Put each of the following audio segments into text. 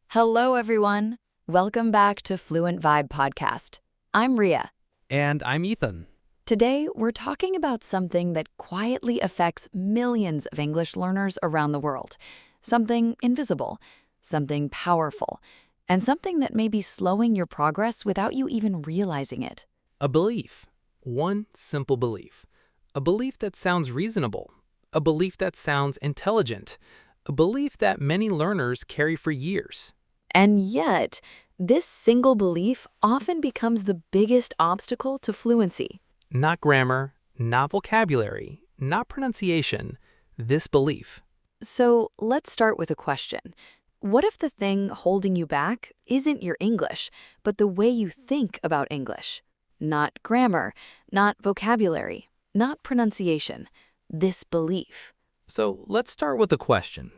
Hello, everyone. Welcome back to Fluent Vibe Podcast. I'm Ria. And I'm Ethan. Today, we're talking about something that quietly affects millions of English learners around the world. Something invisible, something powerful, and something that may be slowing your progress without you even realizing it. A belief. One simple belief. A belief that sounds reasonable. A belief that sounds intelligent. A belief that many learners carry for years. And yet, this single belief often becomes the biggest obstacle to fluency. Not grammar, not vocabulary, not pronunciation. This belief. So let's start with a question. What if the thing holding you back isn't your English, but the way you think about English? Not grammar, not vocabulary, not pronunciation. This belief. So let's start with a question.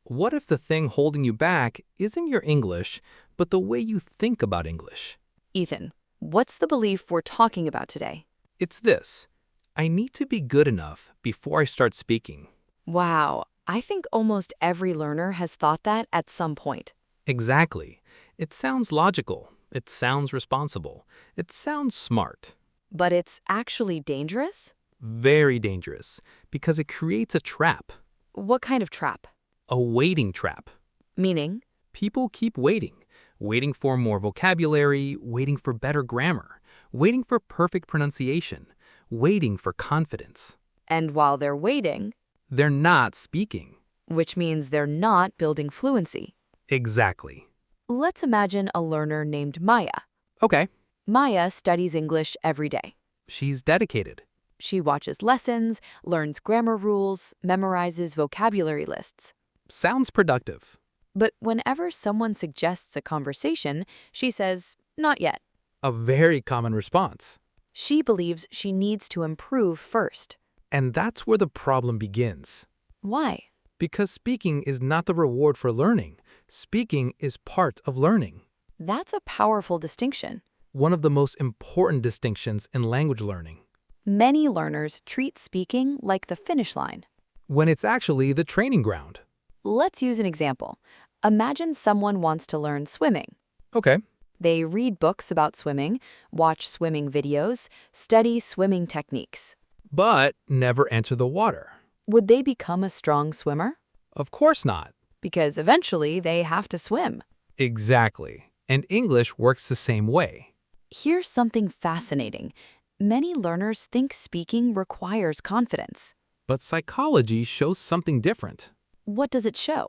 What if the thing holding you back isn't your English, but the way you think about English? Ethan, what's the belief we're talking about today? It's this. I need to be good enough before I start speaking. Wow, I think almost every learner has thought that at some point. Exactly. It sounds logical. It sounds responsible. It sounds smart. But it's actually dangerous? Very dangerous, because it creates a trap. What kind of trap? A waiting trap. Meaning? People keep waiting for more vocabulary, waiting for better grammar, waiting for perfect pronunciation, waiting for confidence. And while they're waiting, They're not speaking. which means they're not building fluency. Exactly. Let's imagine a learner named Maya. Okay, Maya studies English every day. she's dedicated. She watches lessons, learns grammar rules, memorizes vocabulary lists. Sounds productive. But whenever someone suggests a conversation, she says, "Not yet." A very common response. She believes she needs to improve first. And that's where the problem begins. Why? Because speaking is not the reward for learning. Speaking is part of learning. That's a powerful distinction. One of the most important distinctions in language learning, Many learners treat speaking like the finish line. when it's actually the training ground. Let's use an example. Imagine someone wants to learn swimming. Okay. They read books about swimming, watch swimming videos, study swimming techniques. But never enter the water. Would they become a strong swimmer? Of course not. Because eventually they have to swim. Exactly. And English works the same way. Here's something fascinating. Many learners think speaking requires confidence. But psychology shows something different. What does it show?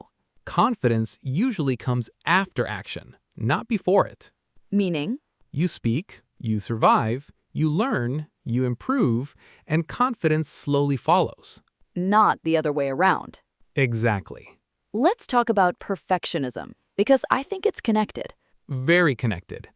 Confidence usually comes after action, not before it. Meaning, You speak, you survive, you learn, you improve, and confidence slowly follows. not the other way around. Exactly. Let's talk about perfectionism, because I think it's connected. Very connected.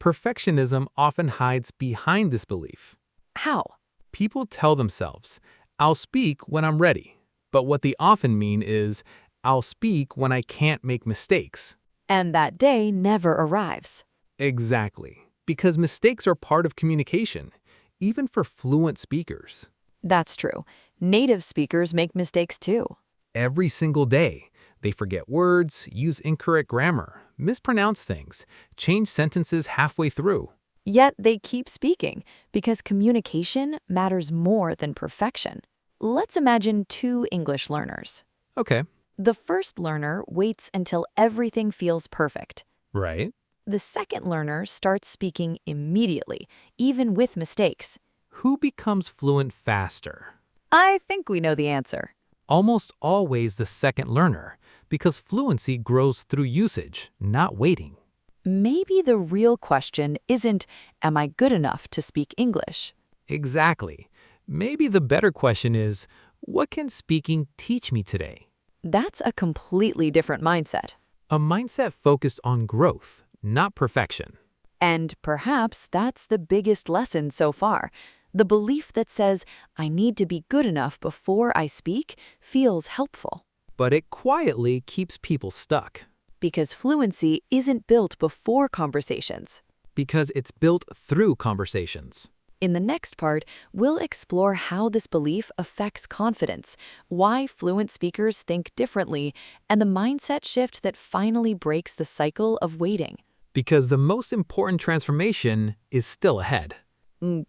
Perfectionism often hides behind this belief. How? People tell themselves, I'll speak when I'm ready. But what they often mean is, I'll speak when I can't make mistakes. And that day never arrives. Exactly. Because mistakes are part of communication, even for fluent speakers. That's true. Native speakers make mistakes too. Every single day, they forget words, use incorrect grammar, mispronounce things, change sentences halfway through. Yet they keep speaking because communication matters more than perfection. Let's imagine two English learners. Okay. The first learner waits until everything feels perfect. Right. The second learner starts speaking immediately, even with mistakes. Who becomes fluent faster? I think we know the answer. Almost always the second learner, because fluency grows through usage, not waiting. Maybe the real question isn't, am I good enough to speak English? Exactly. Maybe the better question is, what can speaking teach me today? That's a completely different mindset. A mindset focused on growth, not perfection. And perhaps that's the biggest lesson so far. The belief that says, I need to be good enough before I speak, feels helpful. But it quietly keeps people stuck. Because fluency isn't built before conversations. Because it's built through conversations. In the next part, we'll explore how this belief affects confidence, why fluent speakers think differently, and the mindset shift that finally breaks the cycle of waiting. Because the most important transformation is still ahead. Mm,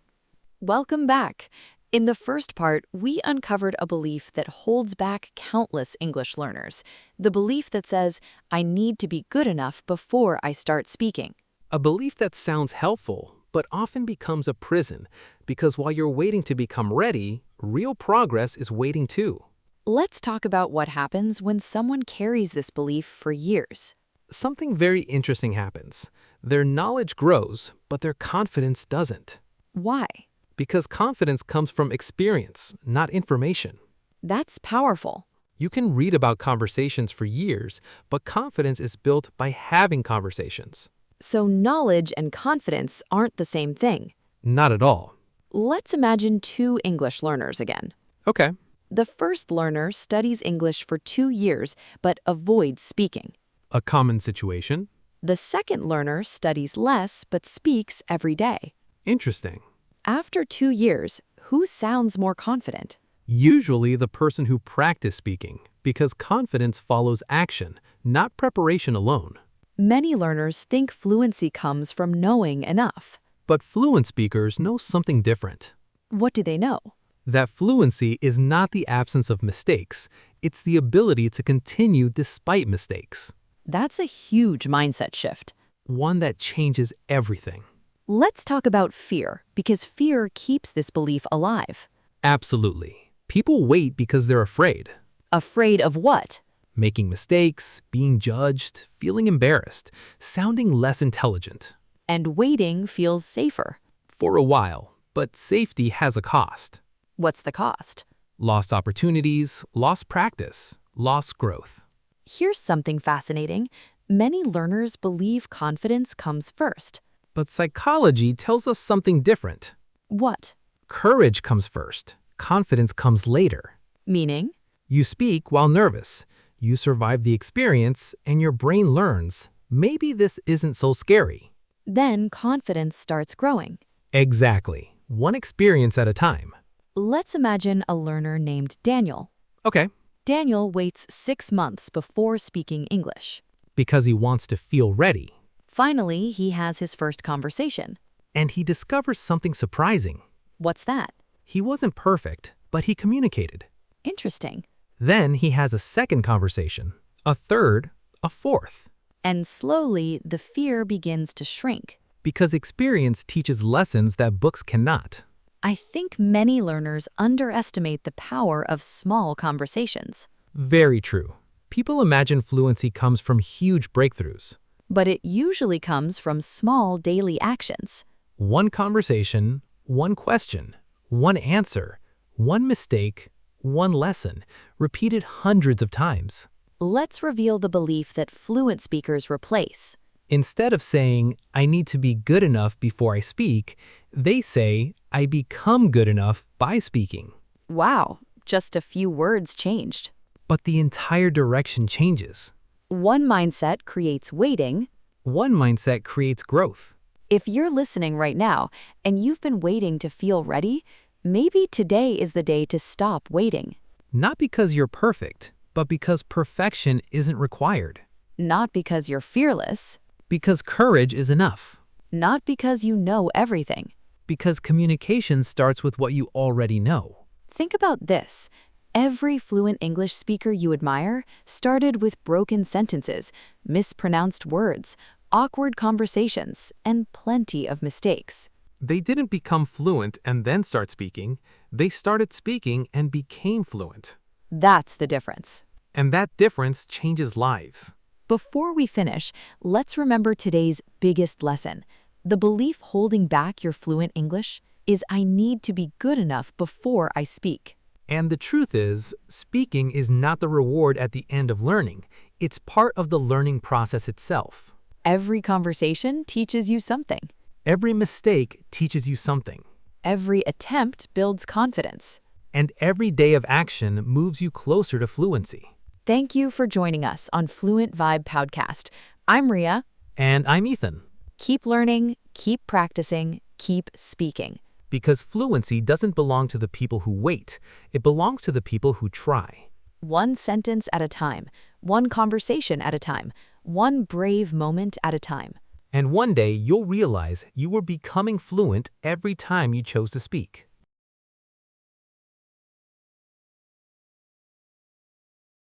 Welcome back. In the first part, we uncovered a belief that holds back countless English learners. The belief that says, I need to be good enough before I start speaking. A belief that sounds helpful, but often becomes a prison, because while you're waiting to become ready, real progress is waiting too. Let's talk about what happens when someone carries this belief for years. Something very interesting happens. Their knowledge grows, but their confidence doesn't. Why? Because confidence comes from experience, not information. That's powerful. You can read about conversations for years, but confidence is built by having conversations. So knowledge and confidence aren't the same thing. Not at all. Let's imagine two English learners again. Okay. The first learner studies English for 2 years but avoids speaking. A common situation. The second learner studies less but speaks every day. Interesting. After 2 years, who sounds more confident? Usually the person who practiced speaking, because confidence follows action, not preparation alone. Many learners think fluency comes from knowing enough. But fluent speakers know something different. What do they know? That fluency is not the absence of mistakes, it's the ability to continue despite mistakes. That's a huge mindset shift. One that changes everything. Let's talk about fear, because fear keeps this belief alive. Absolutely. People wait because they're afraid. Afraid of what? Making mistakes, being judged, feeling embarrassed, sounding less intelligent. And waiting feels safer. For a while, but safety has a cost. What's the cost? Lost opportunities, lost practice, lost growth. Here's something fascinating. Many learners believe confidence comes first. But psychology tells us something different. What? Courage comes first. Confidence comes later. Meaning? You speak while nervous. You survive the experience, and your brain learns, maybe this isn't so scary. Then confidence starts growing. Exactly. One experience at a time. Let's imagine a learner named Daniel. Okay. Daniel waits 6 months before speaking English. Because he wants to feel ready. Finally, he has his first conversation. And he discovers something surprising. What's that? He wasn't perfect, but he communicated. Interesting. Then he has a second conversation, a third, a fourth. And slowly, the fear begins to shrink. Because experience teaches lessons that books cannot. I think many learners underestimate the power of small conversations. Very true. People imagine fluency comes from huge breakthroughs. But it usually comes from small daily actions. One conversation, one question, one answer, one mistake, one lesson, repeated hundreds of times. Let's reveal the belief that fluent speakers replace. Instead of saying, I need to be good enough before I speak, they say, I become good enough by speaking. Wow, just a few words changed. But the entire direction changes. One mindset creates waiting. One mindset creates growth. If you're listening right now and you've been waiting to feel ready, maybe today is the day to stop waiting. Not because you're perfect, but because perfection isn't required. Not because you're fearless. Because courage is enough. Not because you know everything. Because communication starts with what you already know. Think about this. Every fluent English speaker you admire started with broken sentences, mispronounced words, awkward conversations, and plenty of mistakes. They didn't become fluent and then start speaking. They started speaking and became fluent. That's the difference. And that difference changes lives. Before we finish, let's remember today's biggest lesson. The belief holding back your fluent English is I need to be good enough before I speak. And the truth is, speaking is not the reward at the end of learning. It's part of the learning process itself. Every conversation teaches you something. Every mistake teaches you something. Every attempt builds confidence. And every day of action moves you closer to fluency. Thank you for joining us on Fluent Vibe Podcast. I'm Ria. And I'm Ethan. Keep learning, keep practicing, keep speaking. Because fluency doesn't belong to the people who wait, it belongs to the people who try. One sentence at a time, one conversation at a time, one brave moment at a time. And one day you'll realize you were becoming fluent every time you chose to speak.